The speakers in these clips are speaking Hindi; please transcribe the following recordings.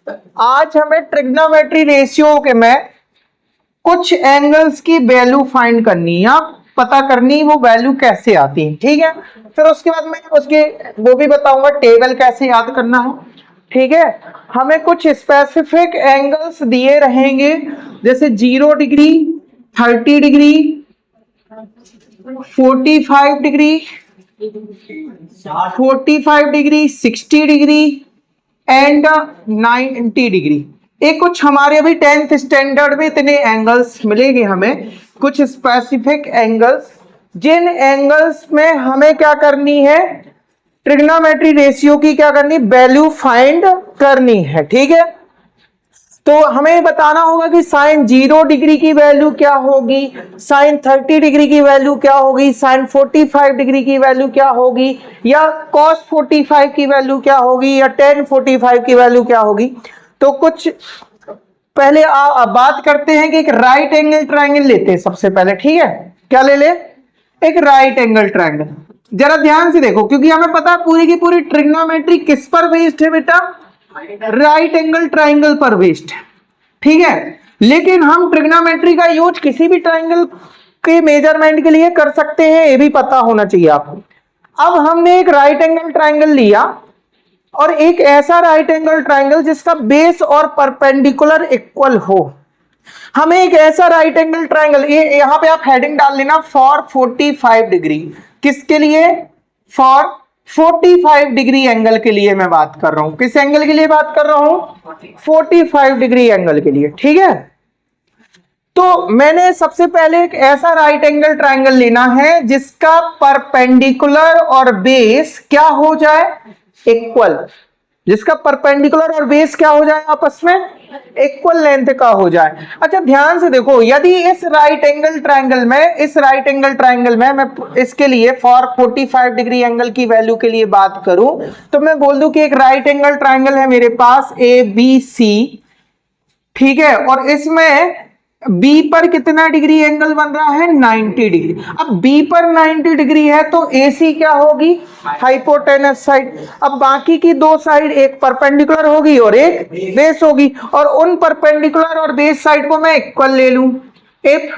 आज हमें ट्रिग्नोमेट्री रेशियो के में कुछ एंगल्स की वैल्यू फाइंड करनी है, पता करनी वो वैल्यू कैसे आती है, ठीक है। फिर उसके बाद मैं उसके वो भी बताऊंगा टेबल कैसे याद करना है, ठीक है। हमें कुछ स्पेसिफिक एंगल्स दिए रहेंगे, जैसे 0 degree, 30 degree, 45 degree, 45 degree, 60 degree and 90 degree. ये कुछ हमारे अभी 10th स्टैंडर्ड में इतने एंगल्स मिलेंगे हमें, कुछ स्पेसिफिक एंगल्स, जिन एंगल्स में हमें क्या करनी है, ट्रिग्नोमेट्री रेशियो की क्या करनी, वैल्यू फाइंड करनी है, ठीक है। तो हमें बताना होगा कि साइन 0 डिग्री की वैल्यू क्या होगी, साइन 30 डिग्री की वैल्यू क्या होगी, साइन 45 डिग्री की वैल्यू क्या होगी, या कॉस 45 की वैल्यू क्या होगी, या टेन 45 की वैल्यू क्या होगी। तो कुछ पहले बात करते हैं कि एक राइट एंगल ट्राइंगल लेते हैं सबसे पहले, ठीक है। क्या ले ले, एक राइट एंगल ट्राइंगल। जरा ध्यान से देखो, क्योंकि हमें पता है पूरी की पूरी ट्रिग्नोमेट्री किस पर बेस्ड है बेटा, राइट एंगल ट्राइंगल पर बेस्ड है, ठीक है। लेकिन हम ट्रिग्नोमेट्री का यूज किसी भी ट्राइंगल के मेजरमेंट के लिए कर सकते हैं, ये भी पता होना चाहिए आपको। अब हमने एक राइट एंगल ट्राइंगल लिया और एक ऐसा राइट एंगल ट्राइंगल जिसका बेस और परपेंडिकुलर इक्वल हो। हमें एक ऐसा राइट एंगल ट्राइंगल, ये यहां पे आप हेडिंग डाल लेना फॉर 45 डिग्री, किसके लिए, फॉर 45 डिग्री एंगल के लिए मैं बात कर रहा हूं। किस एंगल के लिए बात कर रहा हूं, 45 डिग्री एंगल के लिए, ठीक है। तो मैंने सबसे पहले एक ऐसा राइट एंगल ट्राइंगल लेना है जिसका परपेंडिकुलर और बेस क्या हो जाए, इक्वल, जिसका परपेंडिकुलर और बेस क्या हो जाए, आपस में इक्वल लेंथ का हो जाए। अच्छा ध्यान से देखो, यदि इस राइट एंगल ट्राइंगल में मैं इसके लिए फॉर 45 डिग्री एंगल की वैल्यू के लिए बात करूं, तो मैं बोल दूं कि एक राइट एंगल ट्राइंगल है मेरे पास ABC, ठीक है, और इसमें B पर कितना डिग्री एंगल बन रहा है, 90 डिग्री। अब B पर 90 डिग्री है तो AC क्या होगी, हाइपोटेनस साइड। अब बाकी की दो साइड, एक परपेंडिकुलर होगी और एक बेस होगी, और उन परपेंडिकुलर और बेस साइड को मैं इक्वल ले लूं। इफ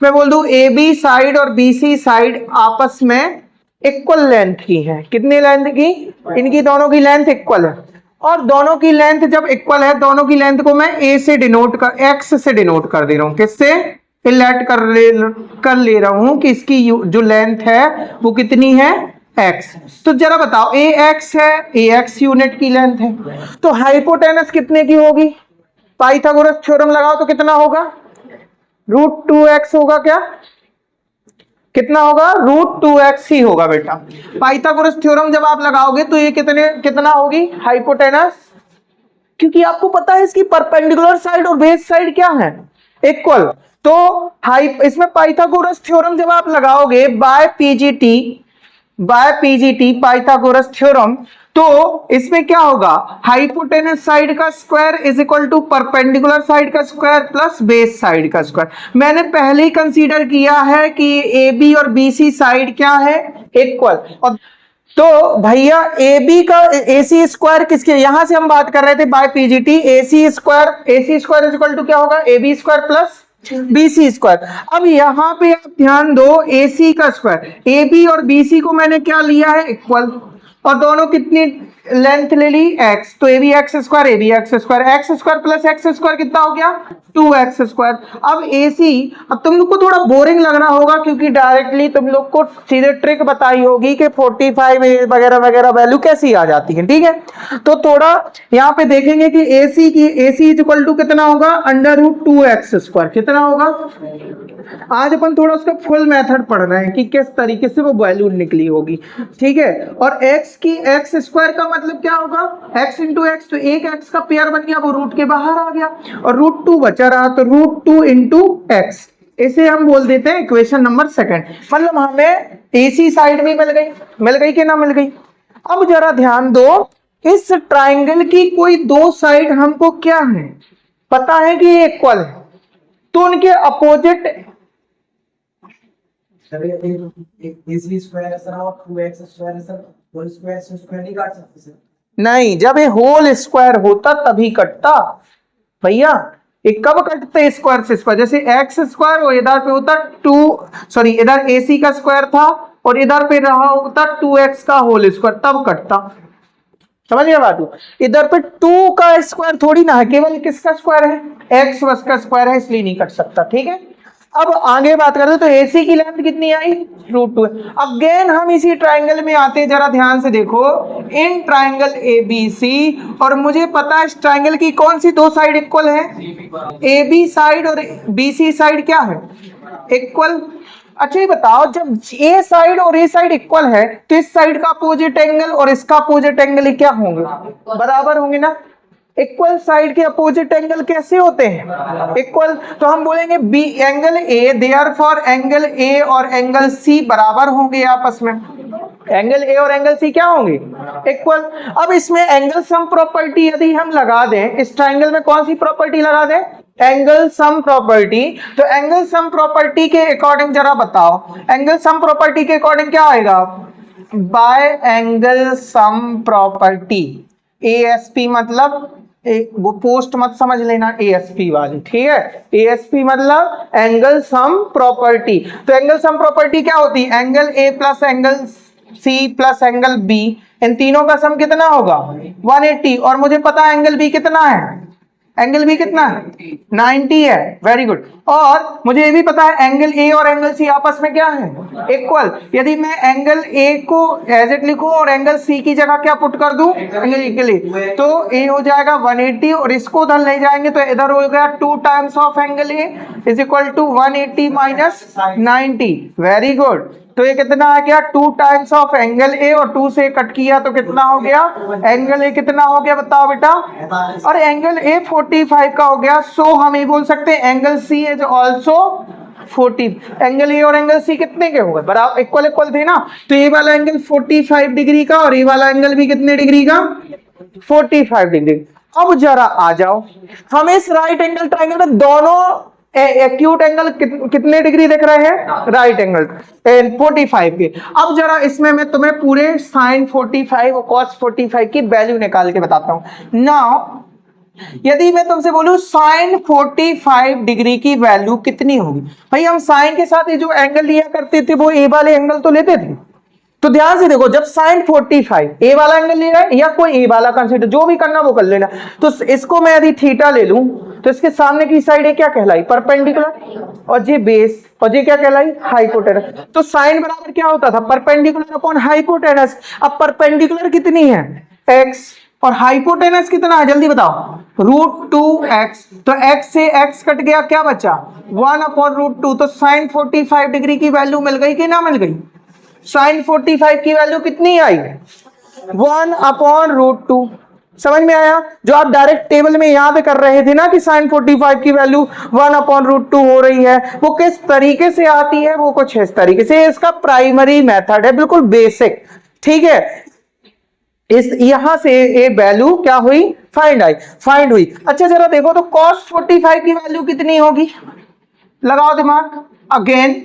मैं बोल दूं AB साइड और BC साइड आपस में इक्वल लेंथ की है, कितनी लेंथ की, इनकी दोनों की लेंथ इक्वल है, और दोनों की लेंथ जब इक्वल है, दोनों की लेंथ को मैं A से डिनोट कर, X से डिनोट कर दे रहा हूं, किससे, इलेट कर ले रहा हूं कि इसकी जो लेंथ है वो कितनी है, X। तो जरा बताओ, AX है, AX यूनिट की लेंथ है, तो हाइपोटेनस कितने की होगी, पाइथागोरस थ्योरम लगाओ तो कितना होगा, √2x होगा, क्या कितना होगा, √2x ही होगा बेटा। पाइथागोरस थ्योरम जब आप लगाओगे तो ये कितना होगी हाइपोटेनस, क्योंकि आपको पता है इसकी परपेंडिकुलर साइड और बेस साइड क्या है, इक्वल। तो इसमें पाइथागोरस थ्योरम जब आप लगाओगे बाय पीजीटी पाइथागोरस थ्योरम, तो इसमें क्या होगा, हाइपोटेनस साइड का square is equal to perpendicular side का स्क्वायर प्लस बेस साइड का स्क्वायर। मैंने पहले ही कंसीडर किया है कि AB और BC साइड क्या है, इक्वल। और तो भैया AB का AC स्क्वायर किसके, यहां से हम बात कर रहे थे by PGT, AC square is equal to क्या होगा, AB स्क्वायर प्लस BC स्क्वायर। अब यहां पे आप ध्यान दो, AC का स्क्वायर, AB और BC को मैंने क्या लिया है, इक्वल, और दोनों कितनी लेंथ ले ली, x, तो AB x square plus x square कितना हो गया, 2x स्क्वायर। अब AC, अब तुम लोग को थोड़ा बोरिंग लग रहा होगा क्योंकि डायरेक्टली तुम लोग को सीधे ट्रिक बताई होगी कि 45 वगैरह वगैरह वैल्यू कैसी आ जाती है, ठीक है। तो थोड़ा यहाँ पे देखेंगे कि AC इज इक्वल टू कितना होगा, √2x स्क्वायर, कितना होगा। आज अपन थोड़ा उसका फुल मेथड पढ़ रहे हैं कि किस तरीके से वो वैल्यू निकली होगी, ठीक है। और x स्क्वायर का मतलब क्या होगा, x इंटू एक्स, तो एक x का पेयर बन गया, वो रूट के बाहर आ गया, और √2 बचा रहा, तो √2 इंटू एक्स, इसे हम बोल देते हैं इक्वेशन नंबर सेकंड। मतलब हमें AC साइड भी मिल गई कि ना मिल गई। अब जरा ध्यान दो, इस ट्राइंगल की कोई दो साइड हमको क्या है, पता है कि ये इक्वल है, तो उनके अपोजिट AC स्क्वायर है सर, और 2x स्क्वायर है सर, होल स्क्वायर से स्क्वायर नहीं काट सकते सर। नहीं, जब ये होल स्क्वायर होता तभी कटता भैया। ये कब कटते स्क्वायर से स्क्वायर, जैसे एक्स स्क्वायर और इधर पे होता इधर AC का स्क्वायर था और इधर पे रहा होता 2x का होल स्क्वायर, तब कटता। समझ गया बात? इधर पे 2 का स्क्वायर थोड़ी ना है, केवल किसका स्क्वायर है, x बस का स्क्वायर है, इसलिए नहीं कट सकता। ठीक है, अब आगे बात करते तो AC की लेंथ कितनी आई, √2। अगेन हम इसी ट्राइंगल में आते हैं, जरा ध्यान से देखो, इन ट्राइंगल ABC, और मुझे पता है इस ट्राइंगल की कौन सी दो साइड इक्वल है, AB साइड और BC साइड क्या है, इक्वल। अच्छा ये बताओ, जब ए साइड और ए साइड इक्वल है तो इस साइड का अपोजिट एंगल और इसका अपोजिट एंगल क्या होंगे, बराबर होंगे ना। इक्वल साइड के अपोजिट एंगल कैसे होते हैं, इक्वल। तो हम बोलेंगे B angle A, therefore angle A और एंगल सी बराबर होंगे आपस में, एंगल ए और एंगल सी क्या होंगे, इक्वल। अब इसमें एंगल सम प्रॉपर्टी यदि हम लगा दें, इस ट्राइंगल में कौन सी प्रॉपर्टी लगा दें, एंगल सम प्रॉपर्टी। तो एंगल सम प्रॉपर्टी के अकॉर्डिंग जरा बताओ, एंगल सम प्रॉपर्टी के अकॉर्डिंग क्या आएगा, bye angle sum property, ASP मतलब वो पोस्ट मत समझ लेना, ASP वाली, ठीक है, ASP मतलब एंगल सम प्रॉपर्टी। तो एंगल सम प्रॉपर्टी क्या होती है, angle A plus angle C plus angle B, इन तीनों का सम कितना होगा 180, और मुझे पता है एंगल B कितना है, एंगल B कितना है 90 है, वेरी गुड। और मुझे ये भी पता है एंगल A और एंगल C आपस में क्या है, इक्वल। यदि मैं एंगल A को एज इट लिखूं और एंगल C की जगह क्या पुट कर दूं, एंगल A के लिए, तो A हो जाएगा 180 और इसको उधर ले जाएंगे तो इधर हो गया 2 times of angle A is equal to 180 minus 90, very good. तो ये कितना आ गया 2 टाइम्स ऑफ एंगल ए, और 2 से कट किया तो कितना हो गया, एंगल ए कितना हो गया बताओ बेटा, और एंगल ए 45 का हो गया। सो हम ये बोल सकते हैं angle C is also 40। Angle A और एंगल सी कितने के हो गए, बराबर इक्वल इक्वल थे ना। तो ये वाला एंगल 45 डिग्री का और ये वाला एंगल भी कितने डिग्री का, 45 डिग्री। अब जरा आ जाओ, हम इस राइट एंगल ट्राइंगल में दोनों एक्यूट एंगल कितने डिग्री देख रहे हैं, राइट एंगल 45 के। अब जरा इसमें मैं तुम्हें पूरे साइन 45 और कॉस 45 की वैल्यू निकाल के बताता हूं। नाउ यदि मैं तुमसे बोलूं साइन 45 डिग्री की वैल्यू कितनी होगी, भाई हम साइन के साथ ये जो एंगल लिया करते थे वो ए वाले एंगल तो लेते थे। तो ध्यान से देखो, जब साइन 45 ए वाला एंगल ले रहा है या कोई ए वाला कंसीडर, जो भी करना वो कर लेना। तो इसको मैं यदि थीटा ले लूं तो इसके सामने की साइड क्या कहलाई, परपेंडिकुलर, और ये बेस, और ये क्या कहलाई, हाइपोटेनस। तो साइन बराबर क्या होता था, परपेंडिकुलर अपॉन हाइपोटेनस। अब परपेंडिकुलर कितनी है, x, और हाइपोटेनस कितना है जल्दी बताओ, √2x। तो x से x कट गया, क्या बचा 1/√2। तो साइन 45 डिग्री की वैल्यू मिल गई कि ना मिल गई, साइन 45 की वैल्यू कितनी आई, 1/√2। समझ में आया, जो आप डायरेक्ट टेबल में याद कर रहे थे ना कि साइन 45 की वैल्यू 1/√2 हो रही है, वो किस तरीके से आती है, वो कुछ इस तरीके से, इसका प्राइमरी मेथड है, बिल्कुल बेसिक, ठीक है। इस यहां से ये वैल्यू क्या हुई, फाइंड हुई। अच्छा जरा देखो तो cos 45 की वैल्यू कितनी होगी, लगाओ दिमाग। अगेन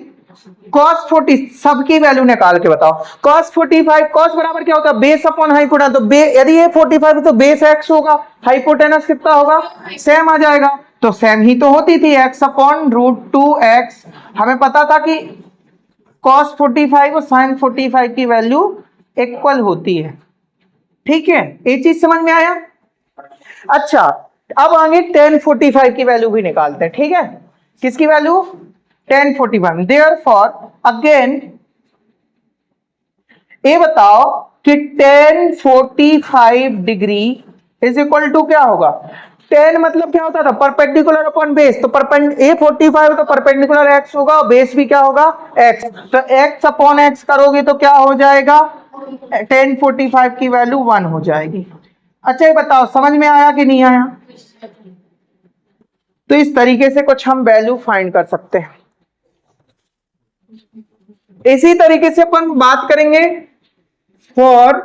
cos 40 सबकी वैल्यू निकाल के बताओ। cos 45, cos बराबर क्या होता है, बेस अपॉन हाइपोटेनस। तो यदि ये 45 है तो बेस x होगा, हाइपोटेनस कितना होगा, सेम आ जाएगा। तो सेम ही तो होती थी, x/√2x। हमें पता था कि cos 45 और sin 45 की वैल्यू इक्वल होती है, ठीक है, ये चीज समझ में आया। अच्छा अब आगे tan 45 की वैल्यू भी निकालते हैं, ठीक है। किसकी वैल्यू, tan 45। देयरफॉर अगेन ये बताओ कि tan 45 degree is equal to क्या होगा, tan मतलब क्या होता था, परपेंडिकुलर अपॉन बेस। तो ए 45 तो परपेंडिकुलर x होगा, बेस भी क्या होगा, x। तो x अपॉन x करोगे तो क्या हो जाएगा, tan 45 की वैल्यू 1 हो जाएगी। अच्छा ये बताओ समझ में आया कि नहीं आया। तो इस तरीके से कुछ हम वैल्यू फाइंड कर सकते हैं। इसी तरीके से अपन बात करेंगे for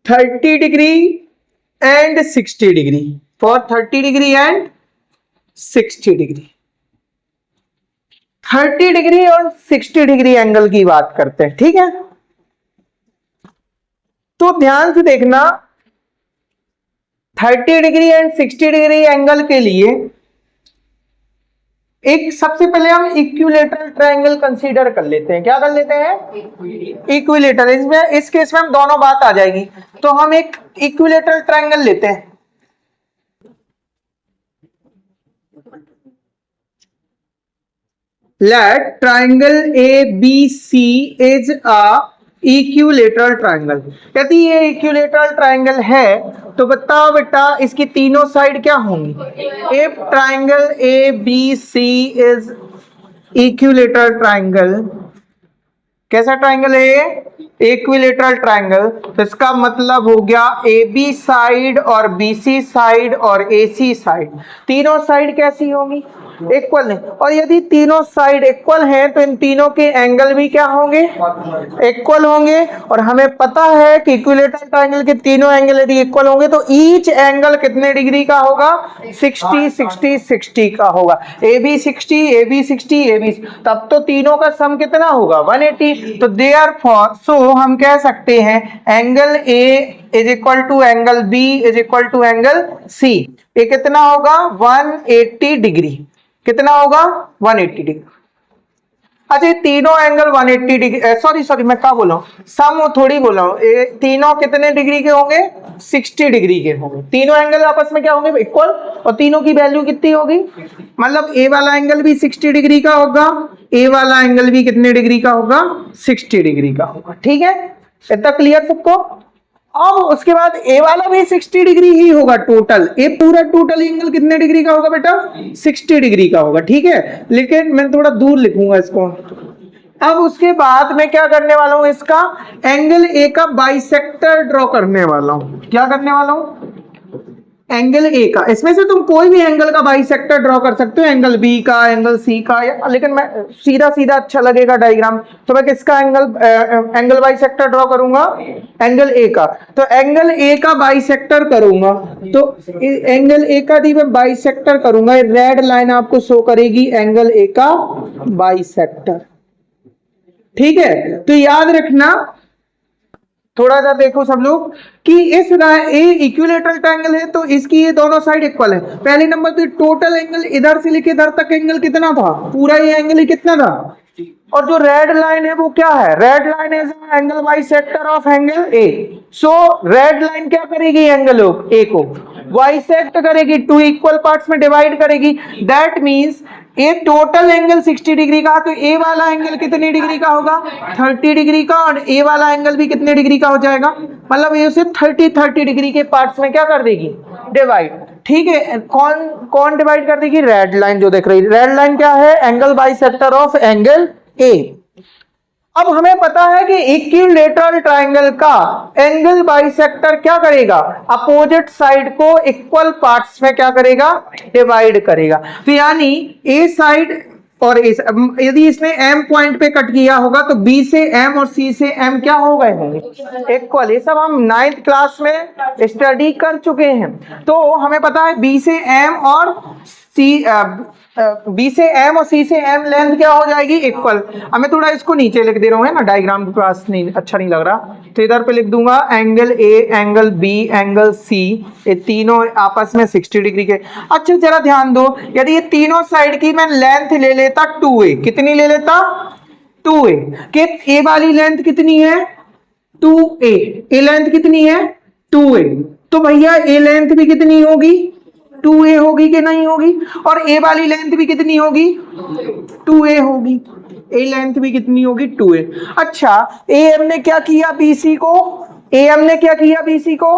30 degree and 60 degree, for 30 degree and 60 degree. 30 degree और 60 डिग्री एंगल की बात करते हैं, ठीक है। तो ध्यान से देखना, 30 डिग्री एंड 60 डिग्री एंगल के लिए एक सबसे पहले हम इक्विलेटरल ट्रायंगल कंसीडर कर लेते हैं। क्या कर लेते हैं? इक्विलेटरल। इसमें इस केस में हम दोनों बात आ जाएगी, तो हम एक इक्विलेटरल ट्रायंगल लेते हैं। Let triangle ABC is a equilateral triangle. यदि ये इक्विलेटरल ट्रायंगल है तो बताओ बेटा इसकी तीनों साइड क्या होंगी? If triangle ABC is equilateral triangle, कैसा ट्रायंगल है ये? Equilateral triangle. तो इसका मतलब हो गया AB साइड और BC साइड और AC साइड, तीनों साइड कैसी होंगी? इक्वल है। और यदि तीनों साइड इक्वल हैं तो इन तीनों के एंगल भी क्या होंगे? इक्वल होंगे। और हमें पता है कि इक्विलेटरल ट्रायंगल के तीनों एंगल यदि इक्वल होंगे तो ईच एंगल कितने डिग्री का होगा? 60 60 60 का होगा। AB 60 AB 60 AB, तब तो तीनों का सम कितना होगा? 180। तो देयरफॉर सो हम कह सकते हैं angle A is equal to angle B is equal to angle C। ये कितना होगा? 180 डिग्री। कितना होगा? 180 डिग्री। अच्छा, ये तीनों एंगल 180 डिग्री, सॉरी मैं क्या बोला हूं, सम थोड़ी बोला हूं। ये तीनों कितने डिग्री के होंगे? 60 डिग्री के होंगे। तीनों एंगल आपस में क्या होंगे? इक्वल। और तीनों की वैल्यू कितनी होगी? मतलब ए वाला एंगल भी 60 डिग्री का होगा, ए वाला एंगल भी कितने डिग्री का होगा? 60 डिग्री का होगा। ठीक है, इतना क्लियर सबको? अब उसके बाद ए वाला भी 60 डिग्री ही होगा टोटल। ए पूरा टोटल एंगल कितने डिग्री का होगा बेटा? 60 डिग्री का होगा। ठीक है, लेकिन मैं थोड़ा दूर लिखूंगा इसको। अब उसके बाद मैं क्या करने वाला हूं? इसका एंगल ए का बाइसेक्टर ड्रॉ करने वाला हूं। क्या करने वाला हूं? एंगल ए का। इसमें से तुम कोई भी एंगल का बाइसेक्टर ड्रॉ कर सकते हो, एंगल बी का, एंगल सी का, लेकिन मैं सीधा सीधा अच्छा लगेगा डायग्राम, तो मैं किसका एंगल बाइसेक्टर ड्रॉ करूंगा? एंगल ए का। तो एंगल ए का बाइसेक्टर करूंगा, तो एंगल ए का दी मैं बाइसेक्टर करूंगा। रेड लाइन आपको शो करेगी एंगल ए का बाइसेक्टर। ठीक है, तो याद रखना, थोड़ा सा देखो सब लोग कि इस इक्विलेटरल ट्रायंगल है तो इसकी ये दोनों साइड इक्वल है। पहले नंबर तो टोटल एंगल इधर से लेके इधर तक एंगल कितना था? पूरा ये एंगल कितना था? और जो रेड लाइन है वो क्या है? Red line is angle bisector of angle A. So red line क्या करेगी? एंगल ए को बाइसेक्ट करेगी, टू इक्वल पार्ट्स में डिवाइड करेगी। That means A total angle 60 degree का, तो ए वाला एंगल कितने डिग्री का होगा? 30 डिग्री का। और ए वाला एंगल भी कितने डिग्री का हो जाएगा? मतलब ये उसे 30 डिग्री के पार्ट्स में क्या कर देगी? डिवाइड। ठीक है, कौन डिवाइड कर देगी? रेड लाइन जो देख रही है। रेड लाइन क्या है? Angle bisector of angle A. अब हमें पता है कि इक्विलेटरल ट्रायंगल का एंगल बाइसेक्टर क्या करेगा? अपोजिट साइड को इक्वल पार्ट्स में क्या करेगा? डिवाइड करेगा। तो यानी ए साइड और यदि इसने एम पॉइंट पे कट किया होगा तो बी से एम और सी से एम क्या हो गए होंगे? इक्वल। ये सब हम 9th क्लास में स्टडी कर चुके हैं। तो हमें पता है बी से एम और सी, बी से एम और सी से एम लेंथ क्या हो जाएगी? इक्वल। अब मैं थोड़ा इसको नीचे लिख दे रहा हूँ ना, डायग्राम के पास नहीं अच्छा नहीं लग रहा, तो इधर पे लिख दूंगा angle A, angle B, angle C, ये तीनों आपस में 60 डिग्री के। अच्छा जरा ध्यान दो, यदि ये तीनों साइड की मैं लेंथ ले लेता 2a, कितनी ले लेता? 2a। कि ए वाली लेंथ कितनी है? 2a। ए लेंथ कितनी है? 2a। तो भैया ए लेंथ भी कितनी होगी? 2a होगी कि नहीं होगी? और ए वाली लेंथ भी कितनी होगी? 2a होगी। ए लेंथ भी कितनी होगी? 2a। अच्छा, AM ने क्या किया? BC को, AM ने क्या किया? BC को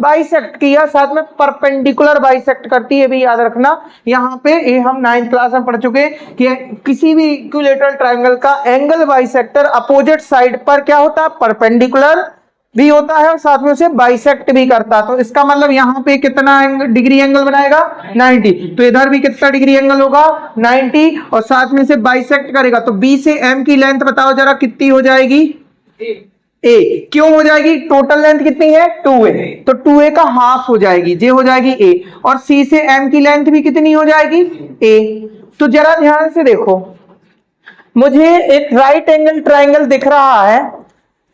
बाइसेक्ट किया, साथ में परपेंडिकुलर बाइसेक्ट करती है, भी याद रखना। यहाँ पे ये हम 9th क्लास में पढ़ चुके कि किसी भी इक्विलेटरल ट्रायंगल का एंगल बाइसेक्टर अपोजिट साइड पर क्या होता है? परपेंडिकुलर भी होता है और साथ में उसे बाइसेक्ट भी करता है। तो इसका मतलब यहाँ पे कितना डिग्री एंगल बनाएगा? 90। तो इधर भी कितना डिग्री एंगल होगा? 90। और साथ में से बाइसेक्ट करेगा, तो बी से एम की लेंथ बताओ जरा कितनी हो जाएगी? ए। क्यों हो जाएगी? टोटल लेंथ कितनी है? 2a। तो 2a का हाफ हो जाएगी, ये हो जाएगी a। और सी से एम की लेंथ भी कितनी हो जाएगी? a। तो जरा ध्यान से देखो, मुझे एक राइट एंगल ट्रायंगल दिख रहा है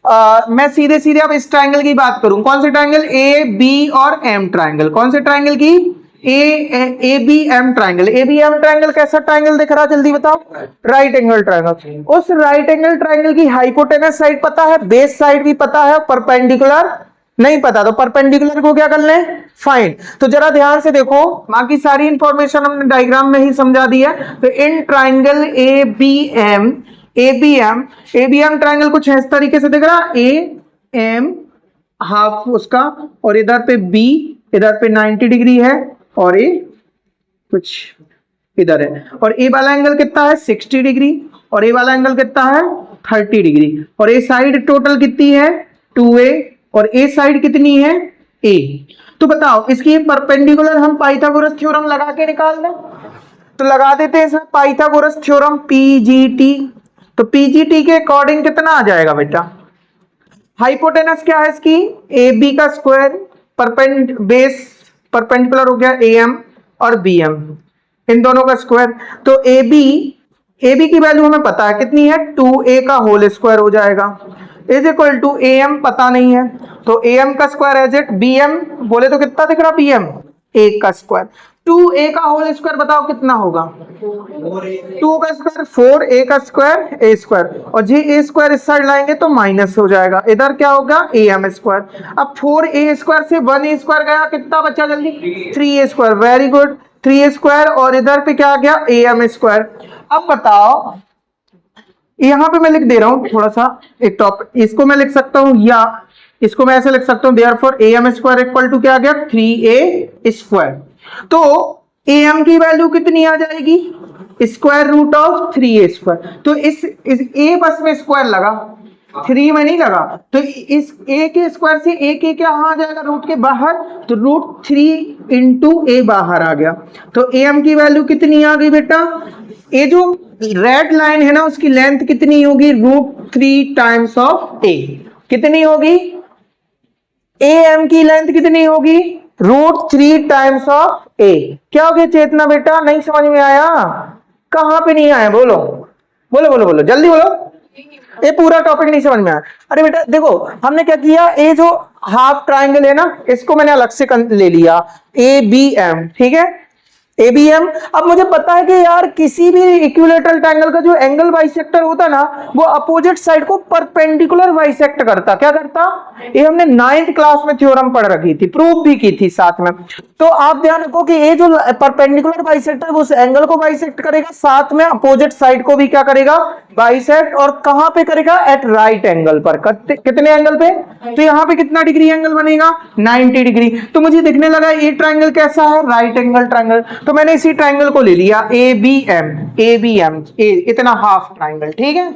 मैं सीधे सीधे अब इस ट्राइंगल की बात करूं, कौन से ट्राइंगल, ए बी और एम ट्राइंगल, कौन से ट्राइंगल की, A B M triangle. A B M triangle कैसा ट्राइंगल दिख रहा है जल्दी बताओ, राइट एंगल ट्राइंगल। उस राइट एंगल ट्राइंगल की हाइपोटेनस साइड पता है, बेस साइड भी पता है, परपेंडिकुलर नहीं पता, तो परपेंडिकुलर को क्या कर लें, फाइंड। तो जरा ध्यान से देखो, बाकी सारी इंफॉर्मेशन हमने डायग्राम में ही समझा दी है। तो इन triangle A B M triangle कुछ इस तरीके से दिख रहा, ए एम हाफ उसका, और इधर पे बी, इधर पे 90 डिग्री है, और ये कुछ इधर है, और ए वाला एंगल कितना है 60 डिग्री, और ए वाला एंगल कितना है 30 डिग्री, और ए साइड टोटल कितनी है 2a, और ए साइड कितनी है a। तो बताओ इसकी परपेंडिकुलर हम पाइथागोरस थ्योरम लगा के निकाल दें, तो लगा देते हैं इसमें पाइथागोरस थ्योरम पीजीटी। तो पीजीटी के अकॉर्डिंग कितना आ जाएगा बेटा, हाइपोटेनस क्या है इसकी, ए बी का स्क्वायर, बेस परपेंडिकुलर हो गया ए एम और बी एम, इन दोनों का स्क्वायर। तो ए बी की वैल्यू हमें पता है कितनी है, 2a का होल स्क्वायर हो जाएगा, is equal to A M पता नहीं है, तो ए एम का square as it, B M बोले तो कितना दिख रहा, बी एम ए का स्क्वायर, 2a का होल स्क्वायर बताओ कितना होगा, 2 का स्क्वायर 4, a का स्क्वायर a स्क्वायर, और जी a स्क्वायर इस साइड लाएंगे तो माइनस हो जाएगा, इधर क्या होगा a m स्क्वायर। अब 4a स्क्वायर से 1a स्क्वायर गया, कितना बचा जल्दी, 3a square, very good, 3a square, और इधर पे क्या आ गया a m स्क्वायर। अब बताओ यहां पे मैं लिख दे रहा हूं थोड़ा सा एक टॉपिक, इसको मैं लिख सकता हूं, या इसको मैं ऐसे लिख सकता हूं, therefore a m square equal to क्या आ गया 3a स्क्वायर। तो ए एम की वैल्यू कितनी आ जाएगी, square root of 3a square. तो इस ए बस में स्क्वायर लगा, 3 में नहीं लगा, तो इस a के स्क्वायर से a के क्या आ जाएगा रूट के बाहर, तो रूट 3 इंटू a बाहर आ गया। तो ए एम की वैल्यू कितनी आ गई बेटा, ये जो रेड लाइन है ना उसकी लेंथ कितनी होगी, रूट 3 टाइम्स ऑफ a, कितनी होगी, ए एम की लेंथ कितनी होगी, रूट 3 टाइम्स ऑफ a। क्या हो गया चेतना बेटा, नहीं समझ में आया, कहां पे नहीं आया, बोलो बोलो बोलो बोलो जल्दी बोलो, ये पूरा टॉपिक नहीं समझ में आया। अरे बेटा देखो हमने क्या किया, ये जो हाफ ट्राइंगल है ना इसको मैंने अलग से ले लिया, ए बी एम, ठीक है, ए बी एम। अब मुझे पता है कि यार किसी भी इक्विलेटरल ट्रायंगल का जो एंगल बाइसेक्टर होता है ना वो अपोजिट साइड को परपेंडिकुलर बाइसेक्ट करता, क्या करता, ये हमने 9th क्लास में थ्योरम पढ़ रखी थी, प्रूफ भी की थी साथ में। तो आप ध्यान रखो कि ये जो परपेंडिकुलर बाइसेक्टर वो उस एंगल को बाइसेक्ट करेगा, साथ में अपोजिट साइड को भी क्या करेगा बाइसेक्ट, और कहां पे करेगा, एट राइट एंगल पर। कितने एंगल पे, तो यहाँ पे कितना डिग्री एंगल बनेगा 90 डिग्री। तो मुझे दिखने लगा ये ट्राइंगल कैसा है, राइट एंगल ट्राइंगल, तो मैंने इसी ट्राइंगल को ले लिया ए बी एम, इतना हाफ ट्राइंगल, ठीक है,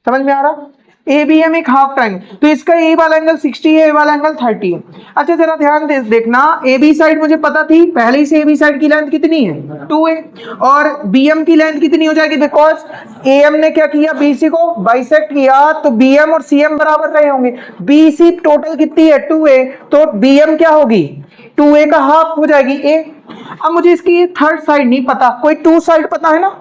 समझ में आ रहा, ए बी एम एक हाफ ट्राइंगल, तो इसका ए वाला एंगल 60 है, ए वाला एंगल 30 है। अच्छा जरा ध्यान देखना, ए बी साइड मुझे पता थी पहले ही से, ए बी साइड की लेंथ कितनी है 2a, और बी एम की लेंथ कितनी हो जाएगी, बिकॉज ए एम ने क्या किया बी सी को बाइसेक्ट किया, तो बी एम और सी एम बराबर रहे होंगे, बी सी टोटल कितनी है 2a, तो बी एम क्या होगी 2a का हाफ हो जाएगी a। अब मुझे इसकी थर्ड साइड नहीं पता, कोई 2 साइड पता है ना,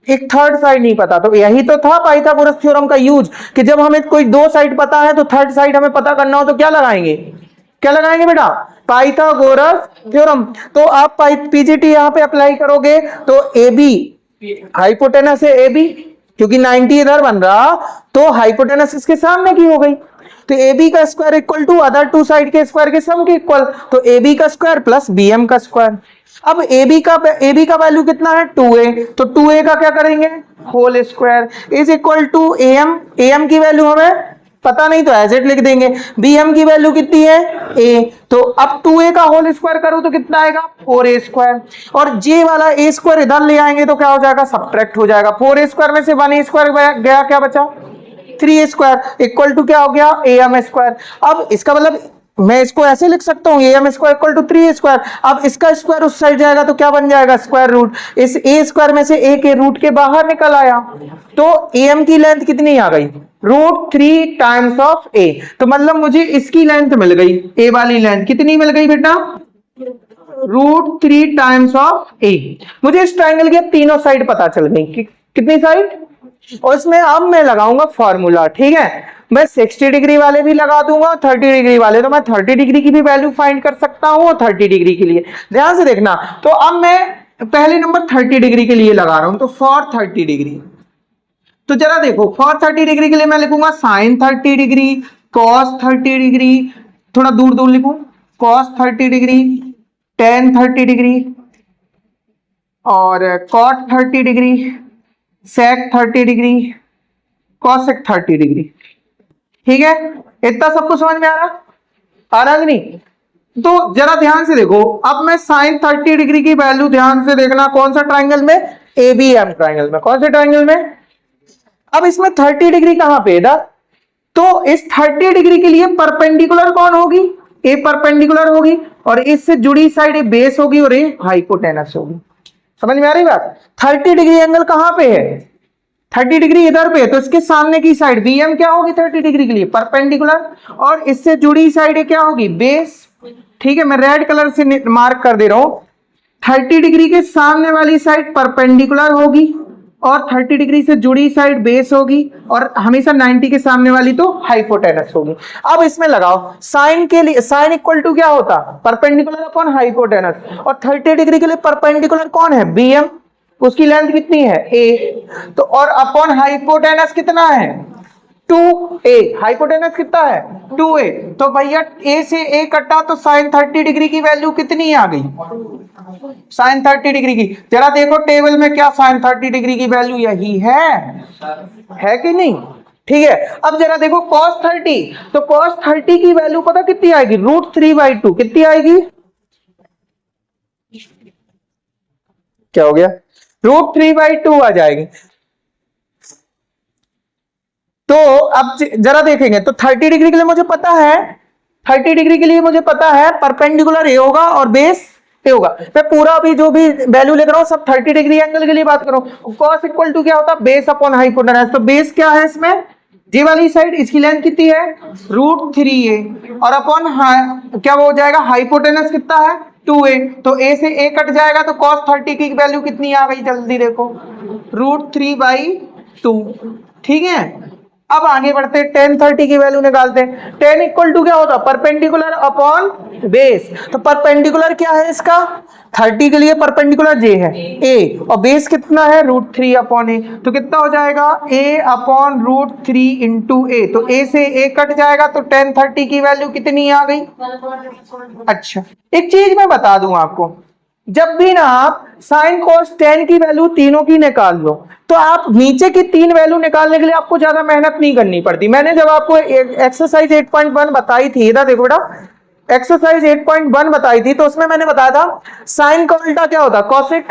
एक थर्ड साइड नहीं पता, तो यही तो था पाइथागोरस थ्योरम का यूज कि जब हमें कोई 2 साइड पता है तो थर्ड साइड हमें पता करना हो तो क्या लगाएंगे, क्या लगाएंगे बेटा, पाइथागोरस थ्योरम। तो आप पीजीटी यहां पे अप्लाई करोगे तो ए बी हाइपोटेनस है, ए बी क्योंकि 90 इधर बन रहा तो हाइपोटेनस इसके सामने की हो गई, तो ए बी का square equal to other 2 side के स्क्वायर के सम के इक्वल, तो ए बी का स्क्वायर प्लस बी एम का स्क्वायर। अब ए बी का वैल्यू कितना है 2a, तो 2a का क्या करेंगे whole square is equal to A M की वैल्यू हमें पता नहीं तो एज इट लिख देंगे, बी एम की वैल्यू कितनी है a, तो अब 2a का होल स्क्वायर करो तो कितना आएगा 4a स्क्वायर, और j वाला a स्क्वायर इधर ले आएंगे तो क्या हो जाएगा सब्ट्रैक्ट हो जाएगा, 4a स्क्वायर में से 1a स्क्वायर गया, क्या बचा 3a स्क्वायर इक्वल टू क्या हो गया am स्क्वायर। अब इसका मतलब मैं इसको ऐसे लिख सकता हूँ am square equal to 3a square, अब इसका स्क्वायर उस साइड जाएगा तो क्या बन जाएगा स्क्वायर रूट, इस a स्क्वायर में से a के रूट के बाहर निकल आया, तो am की लेंथ कितनी आ गई रूट 3 टाइम्स ऑफ a, तो मतलब मुझे इसकी लेंथ मिल गई, a वाली लेंथ कितनी मिल गई बेटा रूट 3 टाइम्स ऑफ a। मुझे इस ट्राइंगल की तीनों साइड पता चल गई, कितनी साइड, और इसमें अब मैं लगाऊंगा फॉर्मूला, ठीक है। मैं 60 डिग्री वाले भी लगा दूंगा, 30 डिग्री वाले, तो मैं 30 डिग्री की भी वैल्यू फाइंड कर सकता हूं और 30 डिग्री के लिए। ध्यान से देखना, तो अब मैं पहले नंबर 30 डिग्री के लिए लगा रहा हूं, तो फॉर 30 डिग्री, तो जरा देखो फॉर 30 डिग्री के लिए मैं लिखूंगा साइन 30 डिग्री, कॉस 30 डिग्री, थोड़ा दूर दूर लिखूं, कॉस 30 डिग्री, टेन 30 डिग्री, और कॉट 30 डिग्री, सेक 30 डिग्री, कॉसेक 30 डिग्री। ठीक है, इतना सबको समझ में आ रहा कि नहीं? तो जरा ध्यान से देखो, अब मैं साइन 30 डिग्री की वैल्यू, ध्यान से देखना, कौन सा ट्राइंगल में? एबीएम ट्राइंगल में। कौन से ट्राइंगल में? अब इसमें 30 डिग्री कहां पे था? तो इस 30 डिग्री के लिए परपेंडिकुलर कौन होगी? ए परपेंडिकुलर होगी, और इससे जुड़ी साइड ए बेस होगी और ए हाइपोटेनस होगी। समझ में आ रही बात? 30 डिग्री एंगल कहां पे है? 30 डिग्री इधर पे है, तो इसके सामने की साइड बीएम क्या होगी 30 डिग्री के लिए? परपेंडिकुलर, और इससे जुड़ी साइड क्या होगी? बेस। ठीक है, मैं रेड कलर से मार्क कर दे रहा हूं, 30 डिग्री के सामने वाली साइड परपेंडिकुलर होगी, और 30 डिग्री से जुड़ी साइड बेस होगी, और हमेशा 90 के सामने वाली तो हाइपोटेनस होगी। अब इसमें लगाओ, साइन के लिए साइन इक्वल टू क्या होता? परपेंडिकुलर अपॉन हाइपोटेनस, और 30 डिग्री के लिए परपेंडिकुलर कौन है? बीएम, उसकी लेंथ कितनी है? ए, तो और अपॉन हाइपोटेनस कितना है? 2a। हाइपोटेनस कितना है? 2a। तो भैया a से a कटा, तो साइन 30 डिग्री की वैल्यू कितनी आ गई? साइन 30 डिग्री की, जरा देखो टेबल में, क्या साइन 30 डिग्री की वैल्यू यही है कि नहीं? ठीक है, अब जरा देखो cos 30, तो cos 30 की वैल्यू पता कितनी आएगी? √3/2। कितनी आएगी? क्या हो गया? √3/2 आ जाएगी। तो अब जरा देखेंगे, तो 30 डिग्री के लिए मुझे पता है, 30 डिग्री के लिए मुझे पता है परपेंडिकुलर ए होगा और बेस ए होगा। मैं पूरा अभी जो भी वैल्यू लिख रहा हूं सब 30 डिग्री एंगल के लिए बात करूं। cos इक्वल टू क्या होता है? Base upon hypotenuse. तो बेस क्या है इसमें? जी वाली साइड, इसकी लेंथ कितनी है? √3a, और अपॉन क्या हो जाएगा? हाइपोटेनस कितना है? 2a। तो a से a कट जाएगा, तो cos 30 की वैल्यू कितनी आ गई? जल्दी देखो, √3/2। ठीक है, अब आगे बढ़ते, टेन 30 की वैल्यू निकालते हैं। टेन इक्वल टू क्या होता? Perpendicular upon base. तो परपेंडिकुलर क्या है इसका? 30 के लिए परपेंडिकुलर जे है ए, और बेस कितना है? √3/a। तो कितना हो जाएगा? a/√3 इंटू ए। तो a से a कट जाएगा, तो टेन 30 की वैल्यू कितनी आ गई? अच्छा, एक चीज मैं बता दूं आपको, जब भी ना आप साइन cos tan की वैल्यू तीनों की निकाल लो, तो आप नीचे की 3 वैल्यू निकालने के लिए आपको ज्यादा मेहनत नहीं करनी पड़ती। मैंने जब आपको एक्सरसाइज 8.1 बताई थी, इधर देखो बेटा, एक्सरसाइज 8.1 बताई थी, तो उसमें मैंने बताया था साइन का उल्टा क्या होता? कॉसेक।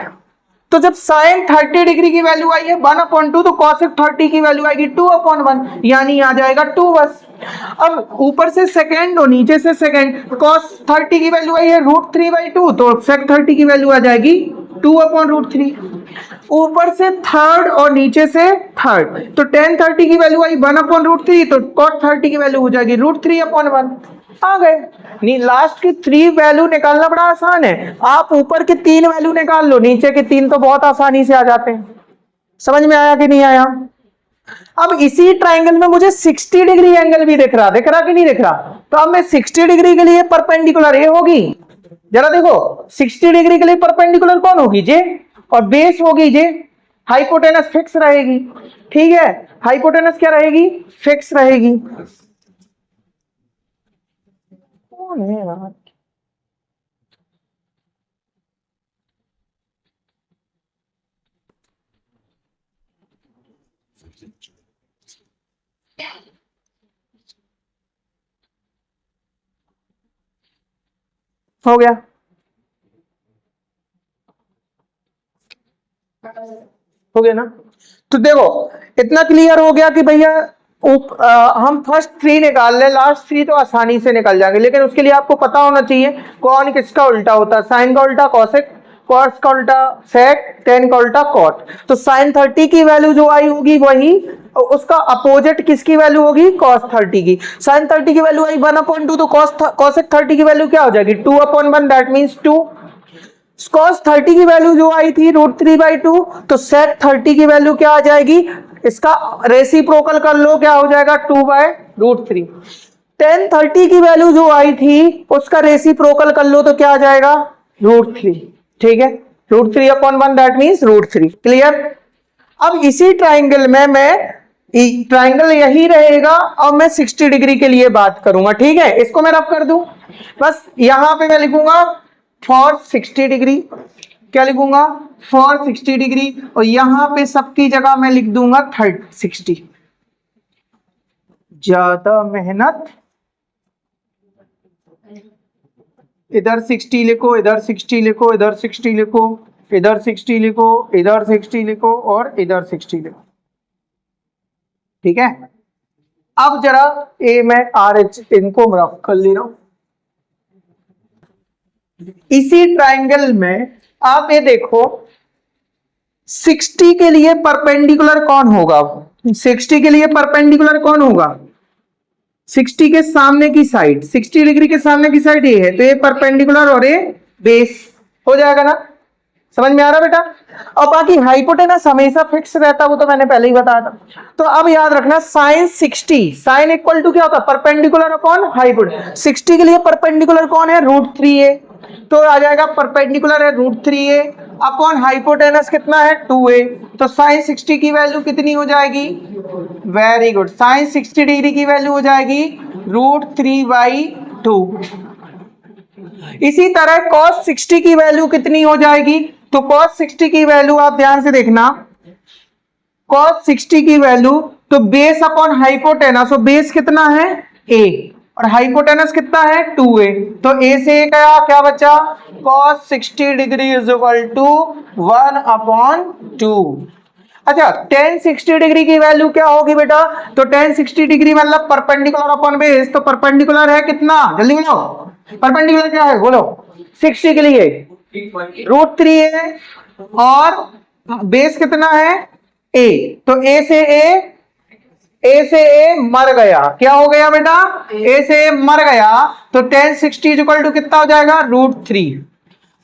तो जब साइन 30 डिग्री की वैल्यू आई है 1/2, तो कॉसेक 30 की वैल्यू आएगी 2/1, यानी आ जाएगा 2 बस। अब ऊपर से सेकेंड और नीचे से सेकेंड, cos 30 की वैल्यू आई है √3/2, तो sec 30 की वैल्यू आ जाएगी 2/√3। ऊपर से थर्ड और नीचे से थर्ड, तो tan 30 की वैल्यू आई 1/√3, तो cot 30 की वैल्यू हो जाएगी √3/1। आ गए नहीं, लास्ट की 3 वैल्यू निकालना बड़ा आसान है। आप ऊपर के 3 वैल्यू निकाल लो, नीचे के 3 तो बहुत आसानी से आ जाते हैं। समझ में आया कि नहीं आया? अब इसी ट्राइंगल में मुझे 60 डिग्री एंगल भी दिख रहा कि नहीं दिख रहा? तो अब मैं 60 डिग्री के लिए परपेंडिकुलर ए होगी, जरा देखो 60 डिग्री के लिए परपेंडिकुलर कौन होगी? जे, और बेस होगी जे, हाइपोटेनस फिक्स रहेगी। ठीक है, हाइपोटेनस क्या रहेगी? फिक्स रहेगी। कौन है यार? हो गया? हो गया ना? तो देखो इतना क्लियर हो गया कि भैया हम फर्स्ट 3 निकाल ले, लास्ट 3 तो आसानी से निकल जाएंगे, लेकिन उसके लिए आपको पता होना चाहिए कौन किसका उल्टा होता है। साइन का उल्टा कॉसेक, कॉस का उल्टा सेक, टेन का उल्टा कॉट। तो साइन 30 की वैल्यू जो आई होगी वही उसका अपोजिट किसकी वैल्यू होगी? cos 30 की। साइन 30 की वैल्यू आई 1/2, तो cosec 30 की वैल्यू क्या हो जाएगी? 2/1, दैट मींस 2। cos 30 की वैल्यू जो आई थी √3/2, तो sec 30 की वैल्यू क्या आ जाएगी, इसका रेसिप्रोकल कर लो, क्या हो जाएगा 2/√3। tan 30 की वैल्यू जो आई थी उसका रेसिप्रोकल कर लो तो क्या आ जाएगा √3। ठीक है, √3/1 दैट मीन्स √3। क्लियर। अब इसी ट्राइंगल में मैं ट्राइंगल यही रहेगा और मैं 60 डिग्री के लिए बात करूंगा। ठीक है, इसको मैं रफ कर दूं, बस यहां पे मैं लिखूंगा फॉर 60 डिग्री, क्या लिखूंगा फॉर 60 डिग्री, और यहां पे सबकी जगह मैं लिख दूंगा 60। ज्यादा मेहनत, इधर 60 लिखो, इधर 60 लिखो, इधर 60 लिखो, इधर 60 लिखो, इधर 60 लिखो और इधर 60 लिखो। ठीक है, अब जरा ए मैं RH इनको रफ कर ले रहा हूं। इसी ट्राइंगल में आप ये देखो 60 के लिए परपेंडिकुलर कौन होगा, 60 के लिए परपेंडिकुलर कौन होगा, 60 के सामने की साइड, 60 डिग्री के सामने की साइड ये है, तो ये परपेंडिकुलर और ये बेस हो जाएगा ना, समझ में आ रहा बेटा। और बाकी हाइपोटेनस हमेशा फिक्स रहता है, वो तो मैंने पहले ही बताया था। तो अब याद रखना साइन 60, साइन इक्वल टू क्या होता है परपेंडिकुलर अपॉन हाइपोटेनस। 60 के लिए परपेंडिकुलर कौन है √3a, तो आ जाएगा परपेंडिकुलर है √3a अपॉन हाइपोटेनस कितना है 2a, तो साइन 60 की वैल्यू कितनी हो जाएगी, वेरी गुड, साइन 60 डिग्री की वैल्यू हो जाएगी √3/2। इसी तरह cos 60 की वैल्यू कितनी हो जाएगी, तो cos 60 की वैल्यू आप ध्यान से देखना, cos 60 की वैल्यू तो बेस अपॉन हाइपोटेनस, तो बेस कितना है a और हाइपोटेनस कितना है 2a, तो a से a गया, क्या बचा cos 60 degree is equal to 1/2। अच्छा, tan 60 डिग्री की वैल्यू क्या होगी बेटा, तो tan 60 डिग्री मतलब परपेंडिकुलर अपॉन बेस, तो परपेंडिकुलर है कितना, जल्दी बोलो परपेंडिकुलर क्या है बोलो, 60 के लिए √3 है और बेस कितना है a, तो a से a मर गया, क्या हो गया बेटा a से a मर गया, तो tan 60 इक्वल टू कितना हो जाएगा √3।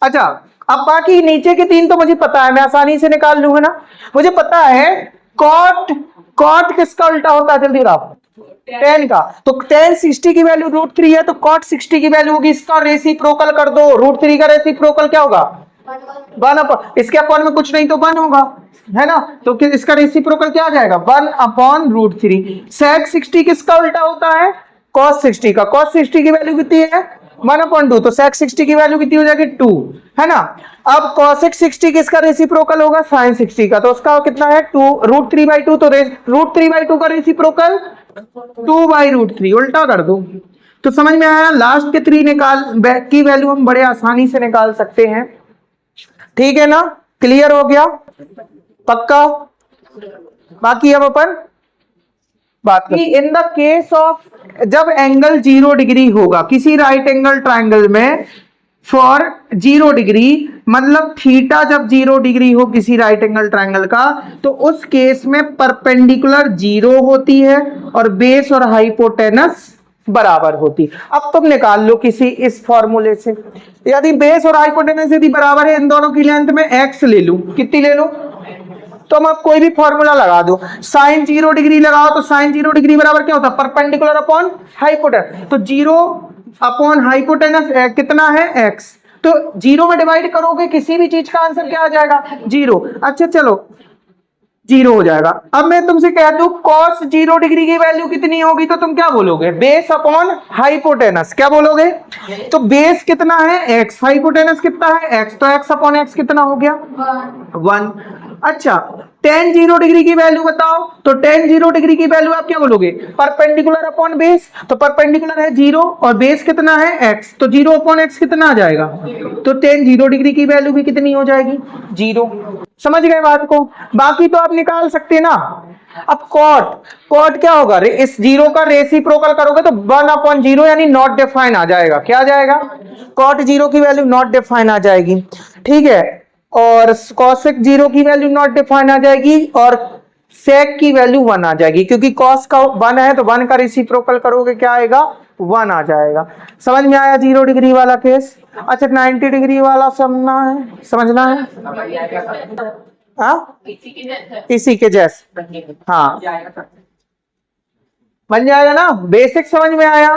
अच्छा, अब बाकी नीचे के तीन तो मुझे पता है, मैं आसानी से निकाल लूंगा ना, मुझे पता है कॉट किसका उल्टा होता है, जल्दी बताओ tan का, तो tan 60 की वैल्यू √3 है, तो cot 60 की वैल्यू होगी, इसका रेसिप्रोकल कर दो, √3 का रेसिप्रोकल क्या होगा 1 इसके अपॉन में कुछ नहीं तो 1 होगा, है ना, तो इसका रेसिप्रोकल क्या आ जाएगा 1/√3। sec 60 किसका उल्टा होता है cos 60 का, cos 60 की वैल्यू कितनी है 1/2, तो sec 60 की वैल्यू कितनी हो जाएगी 2, है ना। अब cosec 60 किसका रेसिप्रोकल होगा sin 60 का, तो उसका कितना है 2 √3/2, तो √3/2 का रेसिप्रोकल 2/√3, उल्टा कर दो, तो समझ में आया। लास्ट के 3 की वैल्यू हम बड़े आसानी से निकाल सकते हैं, ठीक है ना, क्लियर हो गया पक्का। बाकी अब अपन बात करें इन द केस ऑफ जब एंगल 0 डिग्री होगा किसी राइट एंगल ट्राइंगल में फॉर 0 डिग्री, मतलब थीटा जब 0 डिग्री हो किसी राइट एंगल ट्राइंगल का, तो उस केस में परपेंडिकुलर 0 होती है और बेस और हाइपोटेनस बराबर होती। अब तुम निकाल लो किसी इस फॉर्मूले से, यदि बेस और हाइपोटेनस यदि बराबर है, इन दोनों की लेंथ में x ले लूं, कितनी ले लूं, तो हम अब कोई भी फॉर्मूला लगा दो, साइन 0 डिग्री लगाओ, तो साइन 0 डिग्री बराबर क्या होता है परपेंडिकुलर अपॉन हाइपोटेनस, तो 0 अपॉन हाइपोटेनस कितना है x, तो 0 में डिवाइड करोगे किसी भी चीज का आंसर क्या आ जाएगा 0। अच्छा चलो 0 हो जाएगा। अब मैं तुमसे कह दूं cos 0 डिग्री की वैल्यू कितनी होगी, तो तुम क्या बोलोगे बेस अपॉन हाइपोटेनस, क्या बोलोगे, तो बेस कितना है x, हाइपोटेनस कितना है x, तो x अपॉन x कितना हो गया 1। अच्छा tan 0 डिग्री की वैल्यू बताओ, तो tan 0 डिग्री की वैल्यू आप क्या बोलोगे परपेंडिकुलर अपॉन बेस, तो परपेंडिकुलर है 0 और बेस कितना है x, तो 0 अपॉन x कितना आ जाएगा, तो tan 0 डिग्री की वैल्यु भी कितनी हो जाएगी 0। समझ गए बात को, बाकी तो आप निकाल सकते ना। अब कॉट क्या होगा, इस 0 का रेसिप्रोकल करोगे तो 1/0 यानी नॉट डिफाइन आ जाएगा, क्या आ जाएगा कॉट 0 की वैल्यू नॉट डिफाइन आ जाएगी, ठीक है, और cosec 0 की वैल्यू नॉट डिफाइन आ जाएगी और sec की वैल्यू 1 आ जाएगी, क्योंकि cos का 1 है तो 1 का रेसिप्रोकल करोगे क्या आएगा 1 आ जाएगा। समझ में आया 0 डिग्री वाला केस। अच्छा 90 डिग्री वाला समझना है हाँ इसी के जैसे हाँ बन जाएगा ना। बेसिक समझ में आया।